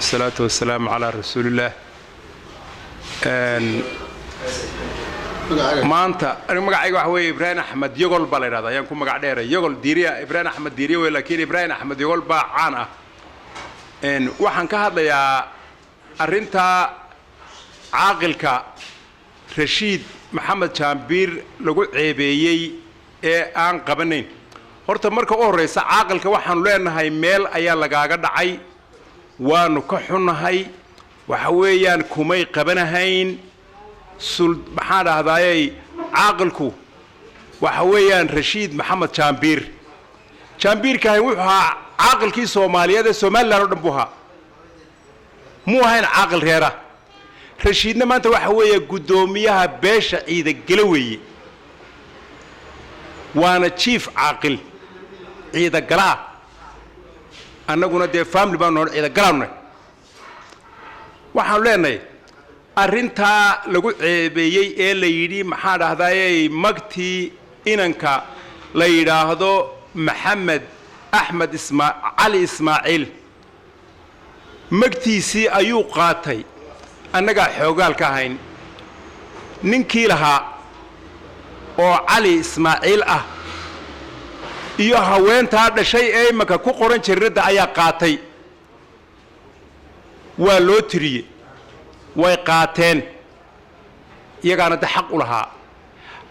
والصلاة والسلام على رسول الله. maanta anigu magacayga waxa weeye Ibrahim Ahmed Yogol baa la yiraahdaa ayaan ku magac dheeray Yogol Diiriya Ibrahim Ahmed Diiriya way laakiin Ibrahim Ahmed Yogol baa caan ah waxaan ka hadlayaa arinta caaqilka Rashid Maxamed Jaambiir lagu ceebeeyay ee aan qabanayn horta marka u horeysa caaqilka waxaan leenahay meel ayaa lagaaga dhacay waanu ka xunahay waxa weeyaan kumay qabanahayn maxaa dhahdaayay caaqilku waxa weeyaan Rashid Maxamed Jaambiir ka wuxuu ahaa caaqilkii Soomaaliyeed ee Soomaaliland oo dhan buu ahaa muu ahayn caaqil reera Rashidna maanta waxa weeye gudoomiyaha beesha ciida galaweeye waana chief caaqil ciida galaa annaguna dee family baan noo ciida galaanay waxaan leenahay arinta lagu ceebeeyay ee la yiri maxaa dhahdaayay magtii inanka la yiraahdo Maxamed Ahmed Ali Ismaaciil magtiisi ayuu qaatay annaga xoogaal ka ahayn ninkii lahaa oo Ali Ismaaciil ah iyo haweentaa dhashay ee imaka ku qoran jirrada ayaa qaatay waa loo tiriyay way qaateen iyagaana xaq u lahaa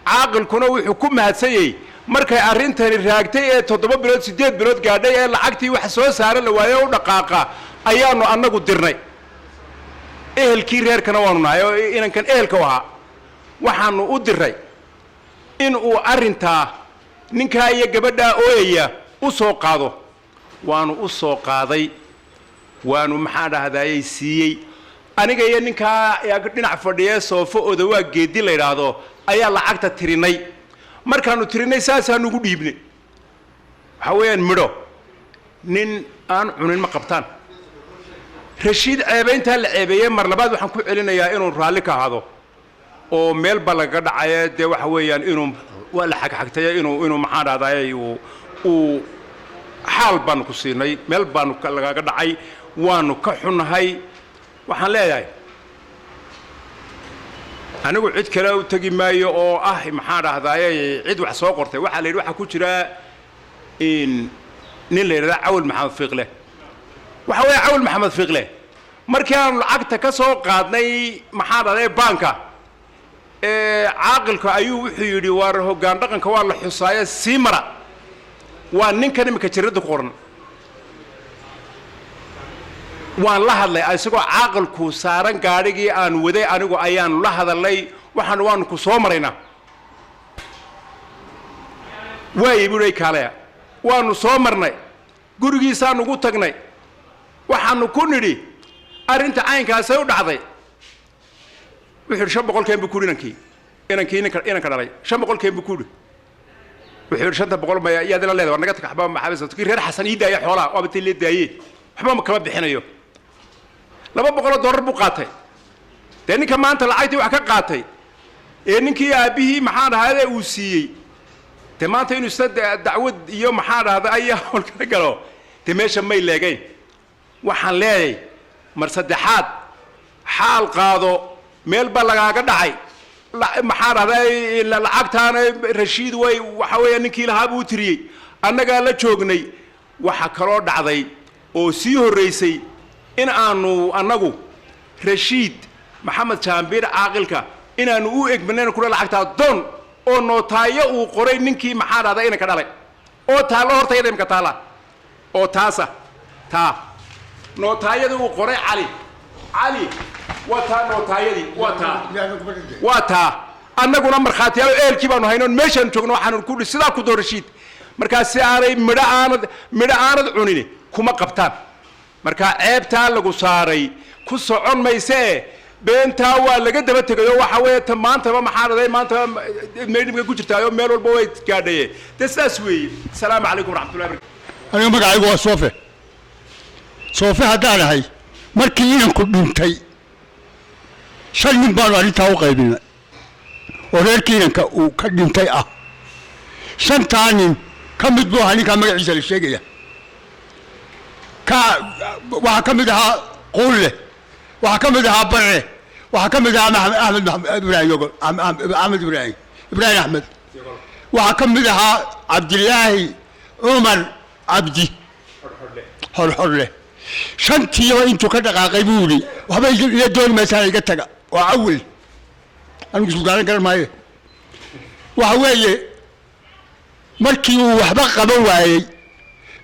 caaqilkuna wuxuu ku mahadsanayay markay arintani raagtay ee 7 bilood 8 bilood gaadhay ee lacagtii wax soo saaray la waayo u dhaqaaqa ayaanu annagu dirnay ehelkii reerkana waanu nahay oo inankan ehelka waxa waxaanu u diray in uu arinta ninka iyo gabadha ooyaya u soo qaado waanu u soo qaaday waanu maxaa dhahdaayay siiyay aniga iyo ninka dhinac fadhiya soofo odawaa geedi la yiraahdo ayaa lacagta tirinay markaanu tirinay saasaan ugu dhiibnay waxa weeyaan midho nin aan cunin ma qabtaan Rashid ceebeynta la ceebeeyay mar labaad waxaan ku celinayaa inuu raali ka ahaado oo meel balaga dhacay de waxa weeyaan inuu wala xagxagtay inuu maxaa dhahdaayay uu xaal baan ku siinay meel baan laga dhacay waanu ka xunahay waxaan leeyahay anigu cid kale u tagi maayo oo ah maxaa dhahdaayay cid wax soo qortay waxa la yiri waxa ku jira nin la yiraahdo Awal Maxamed Fiiqle waxa weeye Awal Maxamed Fiiqle markii aan lacagta ka soo qaadnay maxaa dhahday banka caaqilka ayuu wuxuu yiri war hoggaan dhaqanka waa la xusaaya Simara waa ninkan imika jirrada ku qoran waan la hadlay asagoo caaqilku saaran gaarigii aan waday anigu ayaan la hadalay waanu ku soo maraynaa way buray kale waanu soo marnay gurigiisaan ugu tagnay waxaanu ku nidhi arinta caynkaas ay u dhacday wixii 500 keen buu inanka dhalay 500 keen buu wixii 500 ma yaad la leedahay naga taxba maxaabis tii reer xasan iidaaya xoolaa oo batay leedaayay waxba ma kala bixinayo $200 buu qaatay de ninka maanta lacagtii wax ka qaatay ee ninkii aabihii maxaa dhahayay uu siiyay de maanta inuu dacwad iyo maxaa dhahday ayaa holka galo de meesha may leegayn waxaan leeyahay mar saddexaad xaal qaado meel ba lagaaga dhacay maxaa dhahday lacagtaan Rashid way waxa weeye ninkii lahaa buu tiriyay annaga la joognay waxa kala dhacday oo sii horeysay in aanu annagu Rashid Maxamed Jaambiir caaqilka inaanu u egmanayna kula lacagta doon oo nootaayo uu qoray ninkii maxaa dhahday inanka dhalay oo taalo hortayda imka taala oo taasa nootaayada uu qoray Ali wata nootaayadi wata annaguna marxaatiyaal eelkii baanu hayno meeshan joogno waxaanu ku sidaa ku door Rashid markaas aanay midha aanad cunin kuma qabtaan marka ceebta lagu saaray ku socon maysee beenta waa laga daba tagayo waxa weeye maanta maxaa dhacday maanta meedimka ku jirtaayo meel walba way gaadhay taas weeye salaamu calaykum waraxmatullaahi wabarakaatuh aniga magacaygu waa Soofe haddaan ahay markii inanku dhintay 5 nin baan arintaa u qaybinay oo reerkii inanka uu ka dhintay ah 5 nin ka mid buu ninka magaciisa la sheegaya ka waxa ka mid ahaa قول له وحكمدها بره وحكمدها أحمد إبراهيم يقول أحمد إبراهيم أحمد وحكمدها عبد الله عمر عبدي حر شنتي وانتو كذا قيبولي وهذا يدون مثلا يقتك وأول أنا مش مقارن كلام هاي وهواي مركي وحبق بواي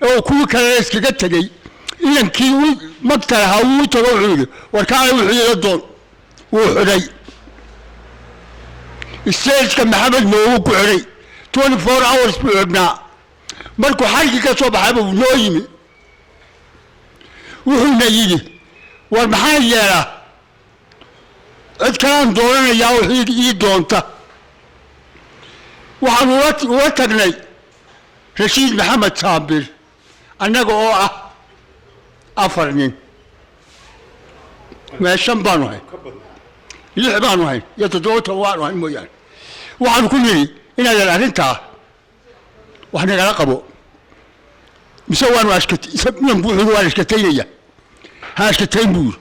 أو كل كلاس كقتك إذا كيو مقتلها وتروحوا وكان يوحي الدون وحري السيد كان محمد موك وحري 24 hours بابناء مركو حاجة كصوب حبه نويمي وحنا يجي والمحل يلا الكلام دورنا يا وحي دونته وحن وتقني رشيد محمد صابر أنك أو أفرنين ما الشمبان هاي يلعبان هاي يتدور توان هاي مويان وحن كلني إن هذا الأنت وحنا نراقبه مسوان واشكت نبوح واشكتين هاشكتين بور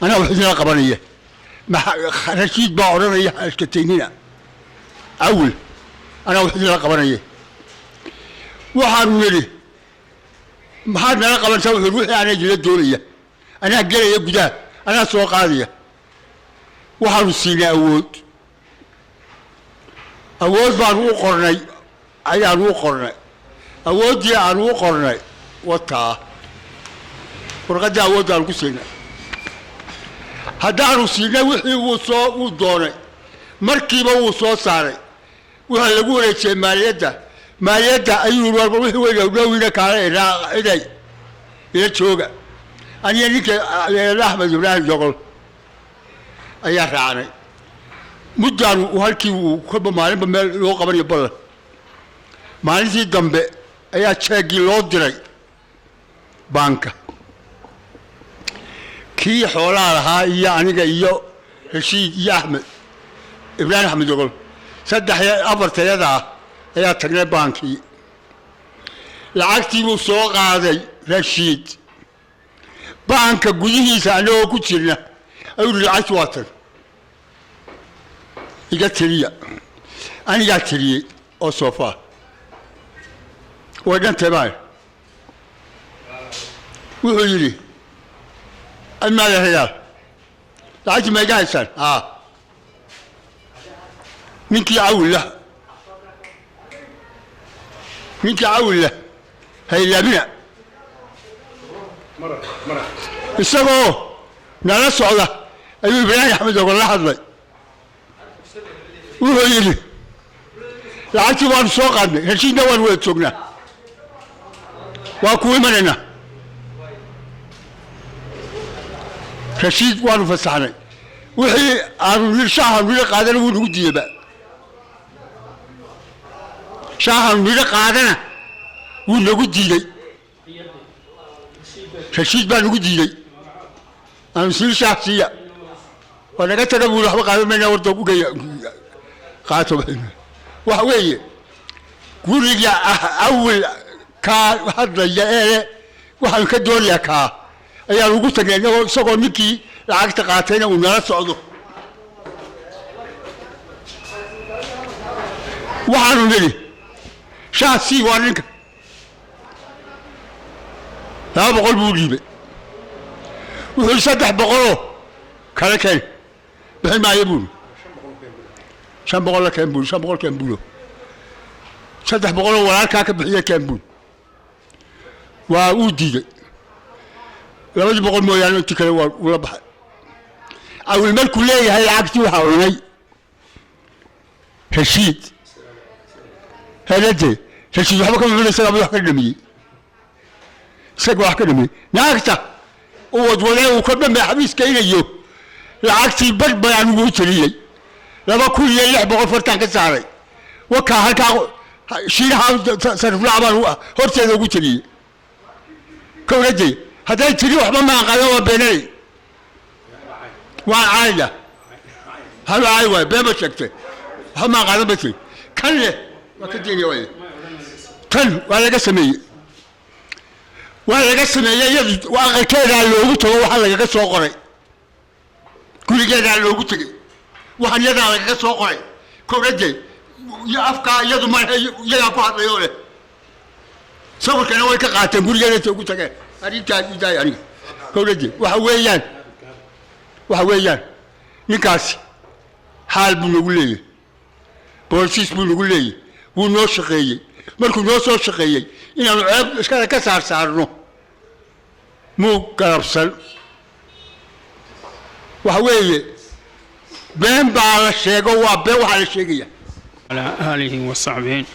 أنا وحدي نراقبانية مع رشيد باورنا هاشكتيننا أول أنا وحدي نراقبانية وحن ولي ما حد نراقب نسوي روحي أنا جلد دورية أنا جلد يبدا أنا سوق عادية وحن السينة أود بارو قرني أي أرو قرني أود يا أرو قرني وتا ورقد أود أرو سينة هذا أرو سينة وحي وصو ودوني مركبة وصو صاري وهالقولة شيء ما يدا أيوة وحي ويجاوبنا كاره لا إذا يشوقه أنا نيك أحمد إبراهيم جوكل أيها راني مدان وهالكي وكل مالين بمل لو قبل يبلا مالين زي دمبه أيها شاقي لو دري بانكا كي حولها إياه أنا جايو رشيد يا أحمد إبراهيم أحمد جوكل صدق يا أبرت يدا أيها تقريبا بانكي لعكتي وسوق هذا رشيد بانكا قولي سألوه كتيرنا أقول له عشواتر يقتليه أنا يقتليه أصوفا وأنا تبعي ويقول لي المال هيا لعج ما جالسان منك يعول له منك يعول له هي لابنا مرة السبب نالا صعدة أيوة إبراهيم أحمد يقول الله حظي ويقول لي لعجت وان سوق عني هالشيء ده وان ولد سوقنا وأكوي مننا رشيد وان فسحنا وحي عن شهر من قادنا ونودي بقى شهر من قادنا ونودي لي رشيد بقى نودي لي أنا مسير شخصية وأنا قلت له بقول حبك هذا من يورد أبوك قاتل وهوية قول لي أول كار هذا اللي وهم كدور لي كار أيها الوقت اللي سوق مكي لعقت قاتلنا وناس صعدوا وحنو لي شاسي وانك لا بقول بولي وهو يصدح بقوله كلا كان بهل ما يبون شام بقوله كان بول شام بقول كان بولو صدح بقوله ولا كاكب بحية كان بول وودي لا بد بقول مو يعني تكلم ولا بحر أو الملك ليه هاي عكتي وحاولي هشيد هذا ده هشيد وحبكم من السلام يحكي لي سقوا يحكي لي ناقته وودوله وكل ما حبيس كاين يو العكس بد بيان وتري لما كل يلعب بغفرتان كساري وكا هكا شيلها صرف لعبه هرتي وتري كورجي هذا تري وحبا ما قالوا بيني وعائله هذا عايوه بما شكته هم قالوا بتي كان له ما تديني وين كان ولا قسمي ولا قسم يد وآخر كذا على الوقت وحلا قص وقري كل كذا على الوقت وحن يد على قص وقري كورجي يا أفكار يد ما يا أفكار يوله سووا كانوا يكقاتن كل كذا تقول تكى أريد جاي يعني كورجي وحويان نكاس حال بنقولي بوليس بنقولي ونوش شقية مركو نوش شقية إن العيب إسكان كسر سارنو مو كربسل وحوي بين بعض الشيء وابو على الشيء على آله وصحبه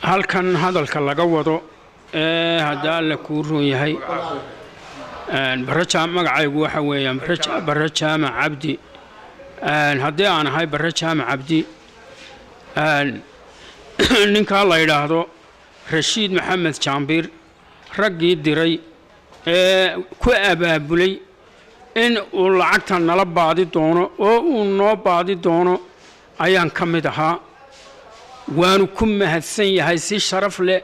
هل كان هذا الكلام وضو هذا لكورو يهي برجع مقعي وحوي برجع مع عبدي هدي أنا هاي برجع مع عبدي نك الله يلاحظه رشيد محمد شامبير رجي دري كأب بلي إن ولعت نلب بعض دونه أو نو بعض دونه أيان كمدها وأنا كم هالسنة هاي شرف له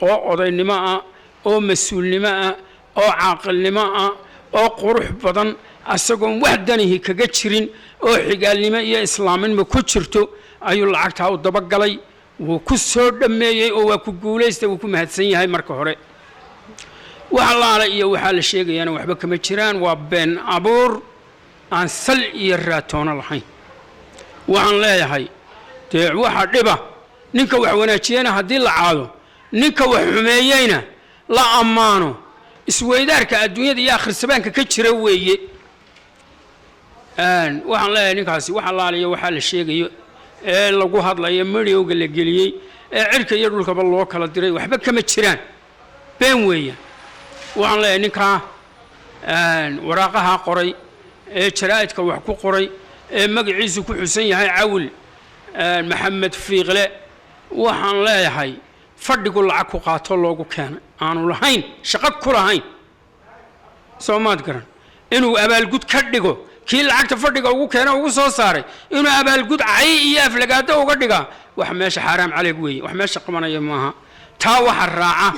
أو أضي نماء أو مسؤول نماء أو عاقل نماء أو قروح بدن أسقون وحدني كجتشرين أو حجال نماء يا إسلام ما كتشرتو أيو لعت هاو دبقلي وكسر دمي أو كقوليست وكم هالسنة هاي مركهرة وحلا على وحال الشيء يعني وحبك متشران وبين أبور عن سل يراتون الحين وعن لا هاي واحد ربا نك وحوناتينا هدي العادو نك وحميينا لا أمانو اسويدارك الدنيا دي آخر سبان كتشروي وحن لا نكاسي وحلا على وحال الشيء لقوا هذا يمري وقال لي عرك يرولك بالله كلا دري وحبك متشران بين ويا وعن لا نكا وراقها قري شرائطك وحكو قري مقعيس كحسين هاي عول محمد في غلاء وحن لا هاي فردقوا العكو قاتل لوجو كان أنا لهين شقق كلهين سو ما تقرن إنه أبال جود كردقوا كل عكت فردقوا وجو كان وجو صاري إنه أبال جود عي يفلقاته وكردقا وحماش حرام عليه قوي وحماش قمنا يماها تاو حراعة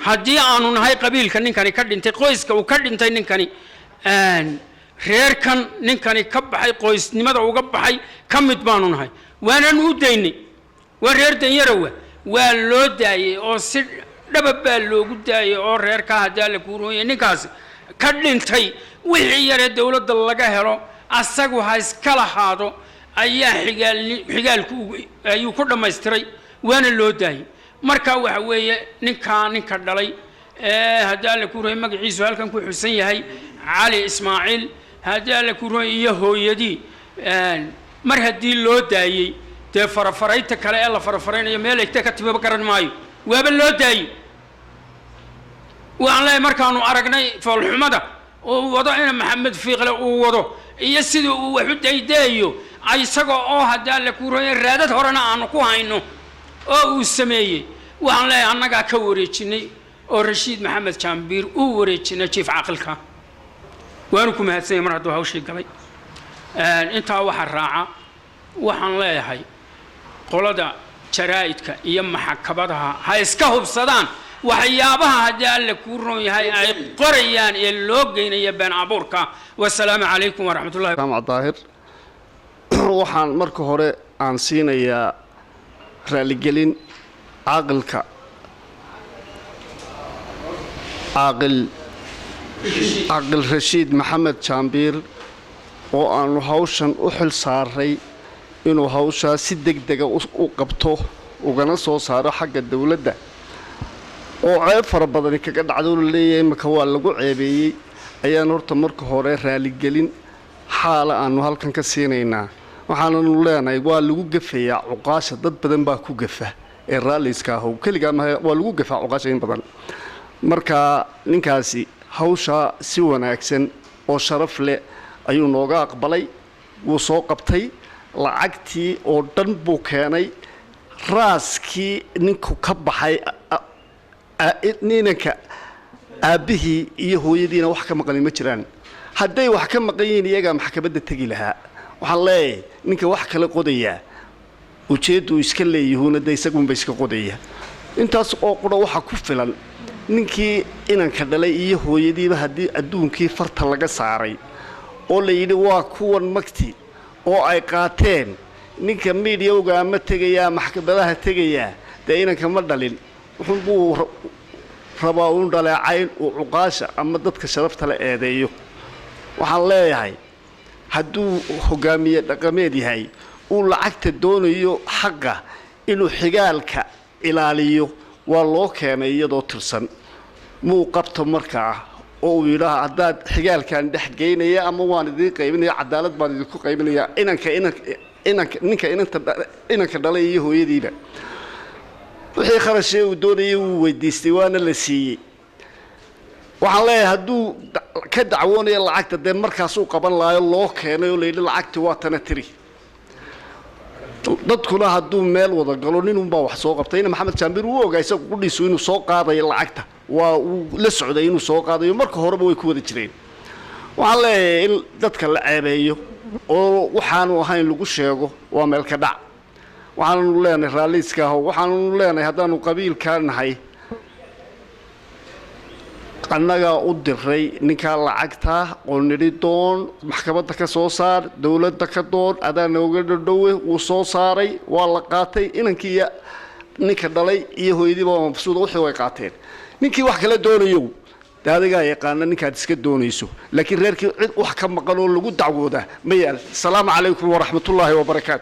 هدي أنا هاي قبيل كان كرد أنت قويس وكرد أنت كان غير كان نكاني كب حي قويس نمدا وكب حي كم تبانون هاي وانا نوديني ورير تيروه واللو داي أو سر دبب لو قداي أو غير كهذا لكورو ينكاس كدين تاي وحير الدولة دلقة هرو أسقو هاي سكلا هذا أيه حجال أيو كل ما يستري وانا اللو داي مركا وحوي نكا دلي هذا لكورو مقعيس وهالكن كو حسين هاي علي إسماعيل هذا لكورو يهو يدي مرهدي لو داي تفرفريت كلا الله فرفرين يا مالك تكتب بكرن مايو وابن لو داي وعلى مركانو أرقني فالحمدة ووضعنا محمد في غلا ووضع يسد وحد يدايو أي سقى هذا لكورو الرادة هرنا عنكو هينو أو السمية وعلى أنك كوريتشني ورشيد محمد شامبير وريتشنا كيف عقلك وأنكم هالسنة مرة هاوشي قلي أنت واحد راعة وحن لا هاي قلدا شرائطك يم حكبتها هاي سكهب صدان وحيابها هذا اللي كورون هاي قريان اللوجين يبان عبورك والسلام عليكم ورحمة الله. جامع الظاهر وحن مركو هوري عن سينا يا رالجلين عقلك عقل رشيد محمد شامبير وأنو هاوشان أحل صاري إنه هاوشا سيدك دقا وقبطه وقنا سو صار حق الدولة ده وعيب فربضني كقد عدول اللي مكوال لقو عيبي أيا نورت مرك هوري رالي قلين حالة أنو هالكن كسينينا وحانا نولانا يقوال لقو قفيا عقاشة ضد بدن باكو قفة الرالي اسكاهو كل قام والقو قفا عقاشين بدن مركا ننكاسي هاوشا سيوانا اكسن وشرف لي ayuu nooga aqbalay wuu soo qabtay lacagtii oo dhan buu keenay raaskii ninku ka baxay ninka aabihii iyo hooyadiina wax ka maqan ma jiraan hadday wax ka maqan yihiin iyaga maxkamadda tagi lahaa waxaan leeyahay ninka wax kala qodaya ujeedu iska leeyahuuna day isagu iska qodaya intaas oo qura waxa ku filan ninkii inanka dhalay iyo hooyadiiba haddii adduunkii farta laga saaray oo la yidhi waa kuwan magti oo ay qaateen ninka miidiyowga ama tegayaa maxkamadaha tegayaa dee inanka ma dhalin wuxuunbuu rabaa uun dhaleecayn uu cuqaasha ama dadka sharafta la eedeeyo waxaan leeyahay hadduu hogaamiye dhaqameed yahay uu lacagta doonayo xaqa inuu xigaalka ilaaliyo waa loo keenay iyadoo tirsan muu qabto markaa oo uu yidhaah haddaad xigaalkan dhex geynaya ama waan idiin qaybinaya cadaalad baan idinku qaybinayaa inanka dhalay iyo hooyadiiba wixii kharashee uu doonayay wuu weydiistay waana la siiyey waxaan leeyahay hadduu ka dacwoonaya lacagta dee markaasuu qaban lahayo loo keenay oo layidhi lacagti waa tana tiri dadkuna hadduu meel wada galo ninunbaa wax soo qabtay ina maxamed jaambir uu ogaa isagu qudhiisu inuu soo qaadayo lacagta waa uu la socday inuu soo qaadayo marka horeba way ku wada jireen waxaan leeyahay in dadka la ceebeeyo oo waxaanu ahayn lagu sheego waa meel ka dhac waxaanu leenahay raalliiska aho waxaanu leenahay haddaanu qabiilkaa nahay annagaa u diray ninkaa lacagta oo nidhi doon maxkamadda ka soo saar dowladda ka doon adaa nooga dhadhowe wuu soo saaray waa la qaatay inankii iyo ninka dhalay iyo hooyadiiba waa mabsuuda wixii way qaateen ninkii wax kala doonayow dee adigaa yaqaana ninkaad iska doonayso laakiin reerkii cid wax ka maqan oo lagu dacwoodaa ma yaal asalaamu calaykum waraxmatullaahi wabarakaatu